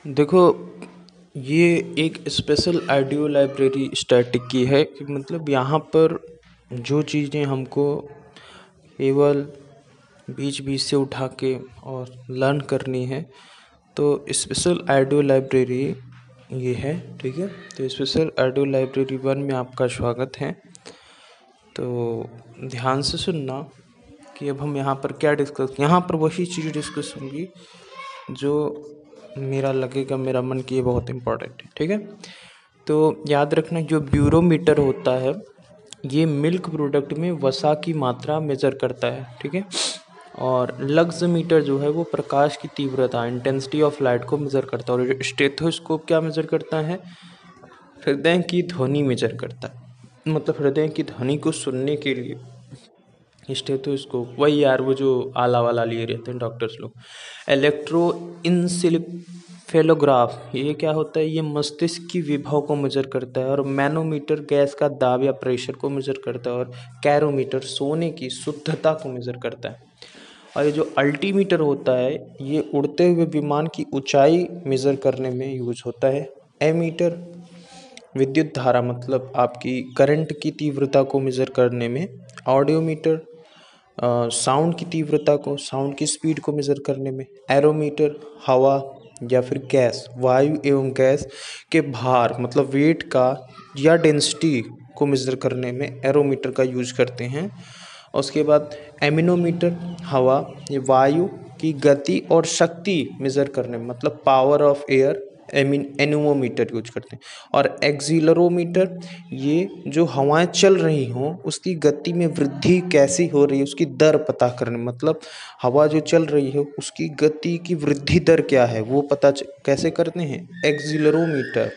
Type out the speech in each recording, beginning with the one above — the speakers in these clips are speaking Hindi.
देखो, ये एक स्पेशल ऑडियो लाइब्रेरी स्टैटिक की है कि मतलब यहाँ पर जो चीज़ें हमको केवल बीच बीच से उठा के और लर्न करनी है, तो स्पेशल ऑडियो लाइब्रेरी ये है। ठीक है, तो स्पेशल ऑडियो लाइब्रेरी 1 में आपका स्वागत है। तो ध्यान से सुनना कि अब हम यहाँ पर क्या डिस्कस, यहाँ पर वही चीज़ डिस्कस होंगी जो मेरा लगेगा, मेरा मन की ये बहुत इम्पोर्टेंट है। ठीक है, तो याद रखना जो ब्यूरोमीटर होता है ये मिल्क प्रोडक्ट में वसा की मात्रा मेजर करता है। ठीक है, और लक्स मीटर जो है वो प्रकाश की तीव्रता, इंटेंसिटी ऑफ लाइट को मेजर करता है। और स्टेथोस्कोप क्या मेजर करता है? हृदय की ध्वनि मेजर करता है। मतलब हृदय की ध्वनि को सुनने के लिए स्टेथोस्कोप, वही यार वो जो आला वाला लिए रहते हैं डॉक्टर्स लोग। इलेक्ट्रो इंसेफेलोग्राफ ये क्या होता है? ये मस्तिष्क की विभव को मेजर करता है। और मैनोमीटर गैस का दाब या प्रेशर को मेजर करता है। और कैरोमीटर सोने की शुद्धता को मेजर करता है। और ये जो अल्टीमीटर होता है ये उड़ते हुए विमान की ऊंचाई मेजर करने में यूज होता है। एमीटर विद्युत धारा, मतलब आपकी करंट की तीव्रता को मेजर करने में। ऑडियोमीटर साउंड की तीव्रता को, साउंड की स्पीड को मेजर करने में। एरोमीटर हवा या फिर गैस, वायु एवं गैस के भार मतलब वेट का या डेंसिटी को मेजर करने में एरोमीटर का यूज करते हैं। उसके बाद एमिनोमीटर हवा या वायु की गति और शक्ति मेजर करने में, मतलब power of air, anemometer use करते हैं। और एक्सीलरोमीटर ये जो हवाएं चल रही हों उसकी गति में वृद्धि कैसी हो रही है उसकी दर पता करने, मतलब हवा जो चल रही है उसकी गति की वृद्धि दर क्या है वो पता कैसे करते हैं? एक्सीलरोमीटर।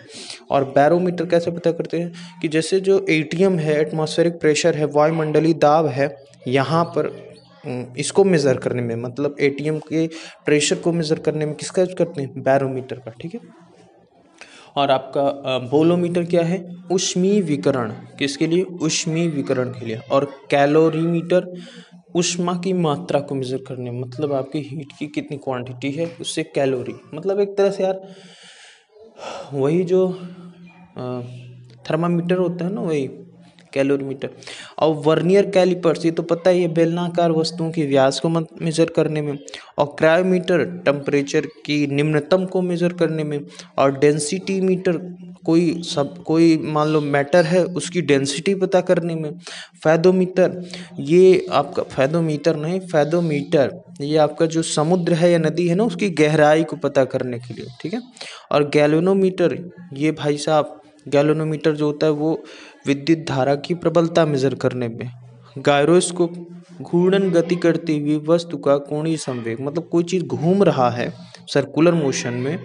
और बैरोमीटर कैसे पता करते हैं? कि जैसे जो एटीएम है, एटमॉस्फेरिक प्रेशर है, वायुमंडलीय दाब है, यहाँ पर इसको मेज़र करने में, मतलब एटीएम के प्रेशर को मेज़र करने में किसका यूज करते हैं? बैरोमीटर का। ठीक है, और आपका बोलोमीटर क्या है? ऊष्मीय विकिरण, किसके लिए? ऊष्मीय विकिरण के लिए। और कैलोरीमीटर ऊष्मा की मात्रा को मेजर करने, मतलब आपकी हीट की कितनी क्वांटिटी है उससे कैलोरी, मतलब एक तरह से यार वही जो थर्मामीटर होता है ना, वही कैलोरीमीटर। और वर्नियर कैलिपर्स, ये तो पता ही है, बेलनाकार वस्तुओं के व्यास को मेजर करने में। और क्रायोमीटर टेम्परेचर की निम्नतम को मेजर करने में। और डेंसिटी मीटर कोई मान लो मैटर है उसकी डेंसिटी पता करने में। फैदोमीटर ये आपका, फैदोमीटर नहीं फैदोमीटर, ये आपका जो समुद्र है या नदी है ना उसकी गहराई को पता करने के लिए। ठीक है, और गैल्वेनोमीटर ये भाई साहब, गैल्वेनोमीटर जो होता है वो विद्युत धारा की प्रबलता मेजर करने में। गायरोस्कोप घूर्णन गति करती हुई वस्तु का कोणीय संवेग, मतलब कोई चीज़ घूम रहा है सर्कुलर मोशन में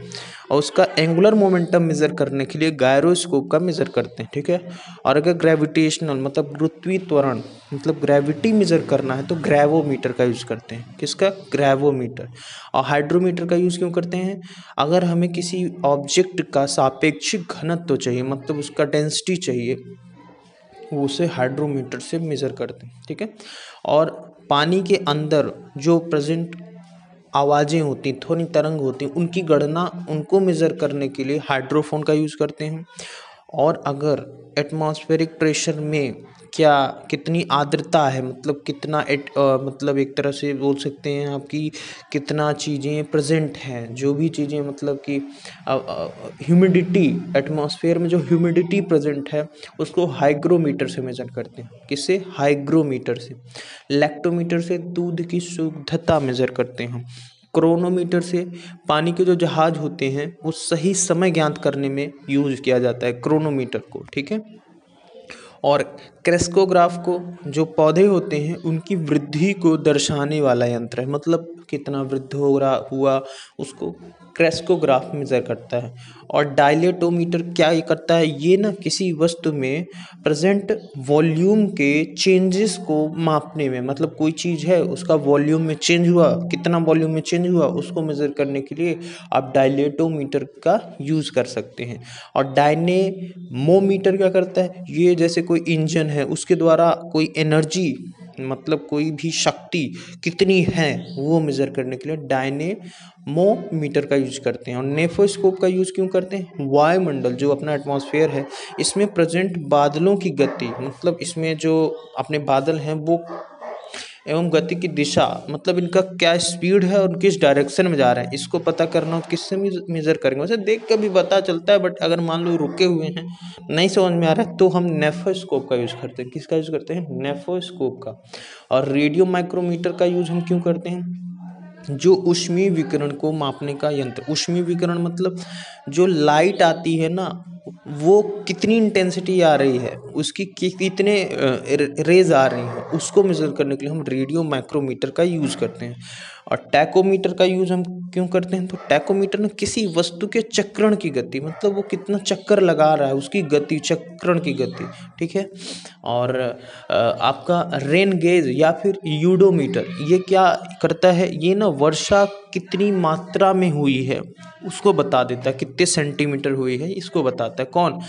और उसका एंगुलर मोमेंटम मेजर करने के लिए गायरोस्कोप का मेजर करते हैं। ठीक है, और अगर ग्रेविटेशनल मतलब गुरुत्वीय त्वरण, मतलब ग्रेविटी मेजर करना है तो ग्रेवोमीटर का यूज करते हैं। किसका? ग्रेवोमीटर। और हाइड्रोमीटर का यूज क्यों करते हैं? अगर हमें किसी ऑब्जेक्ट का सापेक्षिक घनत्व चाहिए, मतलब उसका डेंसिटी चाहिए, वो उसे हाइड्रोमीटर से मेजर करते हैं। ठीक है, और पानी के अंदर जो प्रेजेंट आवाज़ें होती, ध्वनि तरंग होती, उनकी गणना, उनको मेजर करने के लिए हाइड्रोफोन का यूज़ करते हैं। और अगर एटमॉस्फेरिक प्रेशर में क्या कितनी आर्द्रता है, मतलब कितना मतलब एक तरह से बोल सकते हैं आपकी कितना चीज़ें प्रेजेंट हैं, जो भी चीज़ें मतलब कि ह्यूमिडिटी, एटमॉस्फेयर में जो ह्यूमिडिटी प्रेजेंट है उसको हाइग्रोमीटर से मेजर करते हैं। किससे? हाइग्रोमीटर से। लैक्टोमीटर से दूध की शुद्धता मेजर करते हैं। क्रोनोमीटर से पानी के जो जहाज होते हैं वो सही समय ज्ञात करने में यूज किया जाता है क्रोनोमीटर को। ठीक है, और क्रेस्कोग्राफ को जो पौधे होते हैं उनकी वृद्धि को दर्शाने वाला यंत्र है, मतलब कितना वृद्ध हो रहा हुआ उसको क्रेस्कोग्राफ मेजर करता है। और डायलेटोमीटर क्या ये करता है? ये ना किसी वस्तु में प्रेजेंट वॉल्यूम के चेंजेस को मापने में, मतलब कोई चीज़ है उसका वॉल्यूम में चेंज हुआ, कितना वॉल्यूम में चेंज हुआ उसको मेजर करने के लिए आप डायलेटोमीटर का यूज़ कर सकते हैं। और डायनेमोमीटर क्या करता है? ये जैसे कोई इंजन है उसके द्वारा कोई एनर्जी मतलब कोई भी शक्ति कितनी है वो मेजर करने के लिए डायनेमोमीटर का यूज करते हैं। और नेफोस्कोप का यूज क्यों करते हैं? वायुमंडल जो अपना एटमॉस्फेयर है इसमें प्रेजेंट बादलों की गति, मतलब इसमें जो अपने बादल हैं वो एवं गति की दिशा, मतलब इनका क्या स्पीड है और किस डायरेक्शन में जा रहे हैं, इसको पता करना हो किससे मेजर करेंगे। वैसे देख के भी पता चलता है, बट अगर मान लो रुके हुए हैं नहीं समझ में आ रहा है तो हम नेफोस्कोप का यूज करते हैं। किसका यूज करते हैं? नेफोस्कोप का। और रेडियो माइक्रोमीटर का यूज हम क्यों करते हैं? जो ऊष्मीय विकिरण को मापने का यंत्र। ऊष्मीय विकिरण मतलब जो लाइट आती है ना वो कितनी इंटेंसिटी आ रही है, उसकी कितने रेज आ रही हैं, उसको मेजर करने के लिए हम रेडियो माइक्रोमीटर का यूज करते हैं। और टैकोमीटर का यूज हम क्यों करते हैं? तो टैकोमीटर में किसी वस्तु के चक्रण की गति, मतलब वो कितना चक्कर लगा रहा है उसकी गति, चक्रण की गति, ठीक है। और आपका रेन गेज या फिर यूडोमीटर ये क्या करता है? ये ना वर्षा कितनी मात्रा में हुई है उसको बता देता है, कितने सेंटीमीटर हुई है इसको बताता है। कौन?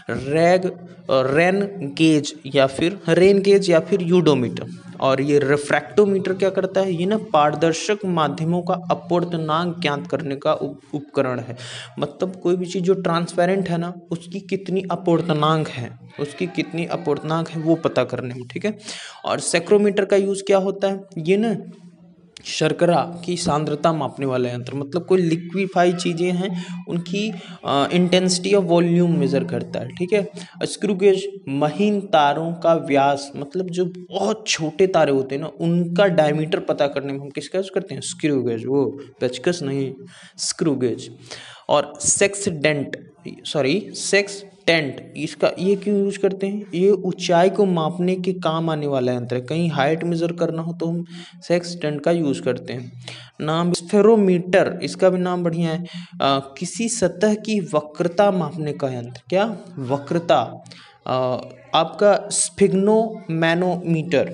रेन गेज या फिर रेन गेज या फिर यूडोमीटर। और ये रिफ्रैक्टोमीटर क्या करता है? ये ना पारदर्शक माध्यमों का अपवर्तनांक ज्ञात करने का उपकरण है। मतलब कोई भी चीज़ जो ट्रांसपेरेंट है ना उसकी कितनी अपवर्तनांक है, उसकी कितनी अपवर्तनांक है वो पता करने में, ठीक है। और सेक्रोमीटर का यूज़ क्या होता है? ये ना शर्करा की सांद्रता मापने वाला यंत्र, मतलब कोई लिक्विफाई चीज़ें हैं उनकी इंटेंसिटी ऑफ वॉल्यूम मेजर करता है, ठीक है। स्क्रू गेज महीन तारों का व्यास, मतलब जो बहुत छोटे तारे होते हैं ना उनका डायमीटर पता करने में हम किसका यूज करते हैं? स्क्रू गेज, वो पेचकस नहीं, स्क्रू गेज। और सेक्सटेंट इसका ये क्यों यूज करते हैं? ये ऊंचाई को मापने के काम आने वाला यंत्र है। कहीं हाइट मेजर करना हो तो हम सेक्सटेंट का यूज करते हैं। नाम स्फेरोमीटर, इसका भी नाम बढ़िया है। किसी सतह की वक्रता मापने का यंत्र। क्या? वक्रता। आपका स्फिग्नोमैनोमीटर,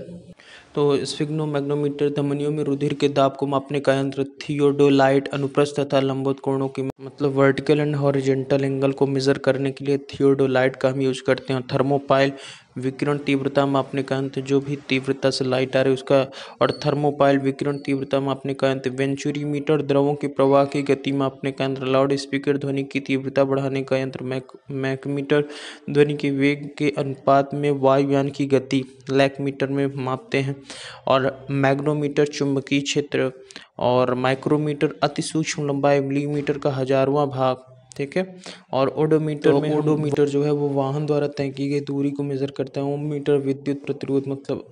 तो स्फिग्नोमैग्नोमीटर धमनियों में रुधिर के दाब को मापने का यंत्र। थियोडोलाइट अनुप्रस्थ तथा लंबवत कोणों की, मतलब वर्टिकल एंड हॉरिजॉन्टल एंगल को मेजर करने के लिए थियोडोलाइट का हम यूज करते हैं। थर्मोपाइल विकिरण तीव्रता मापने का यंत्र, जो भी तीव्रता से लाइट आ रही है उसका। और थर्मोपाइल विकिरण तीव्रता मापने का यंत्र। वेंचुरीमीटर द्रवों के प्रवाह की गति मापने का यंत्र। लाउड स्पीकर ध्वनि की तीव्रता बढ़ाने का यंत्र। मैकमीटर ध्वनि के वेग के अनुपात में वायुयान की गति लैकमीटर में मापते हैं। और मैग्नोमीटर चुंबकीय क्षेत्र। और माइक्रोमीटर अति सूक्ष्म लंबाई मिलीमीटर का 1000वां भाग, ठीक है। और ओडोमीटर में ओडोमीटर जो है वो वाहन द्वारा तय की गई दूरी को मेजर करता है। ओममीटर विद्युत प्रतिरोध, मतलब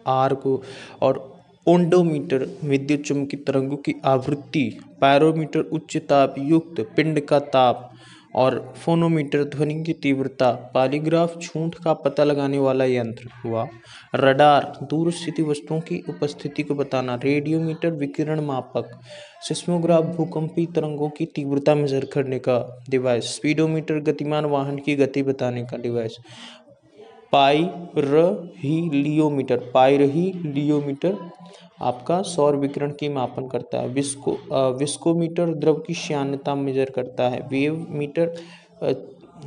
आर को। और ओंडोमीटर विद्युत चुम्बकीय तरंगों की आवृत्ति। पायरोमीटर उच्च ताप युक्त पिंड का ताप। और फोनोमीटर ध्वनि की तीव्रता। पॉलीग्राफ छूंठ का पता लगाने वाला यंत्र हुआ। रडार दूर स्थित वस्तुओं की उपस्थिति को बताना। रेडियोमीटर विकिरण मापक। सिस्मोग्राफ भूकंपीय तरंगों की तीव्रता मेजर करने का डिवाइस। स्पीडोमीटर गतिमान वाहन की गति बताने का डिवाइस। पाइरहीलियोमीटर आपका सौर विकिरण की मापन करता है। विस्कोमीटर द्रव की श्यानता मेजर करता है। वेव मीटर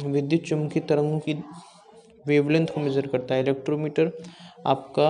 विद्युत चुम्बकीय तरंगों की वेवलेंथ को मेजर करता है। इलेक्ट्रोमीटर आपका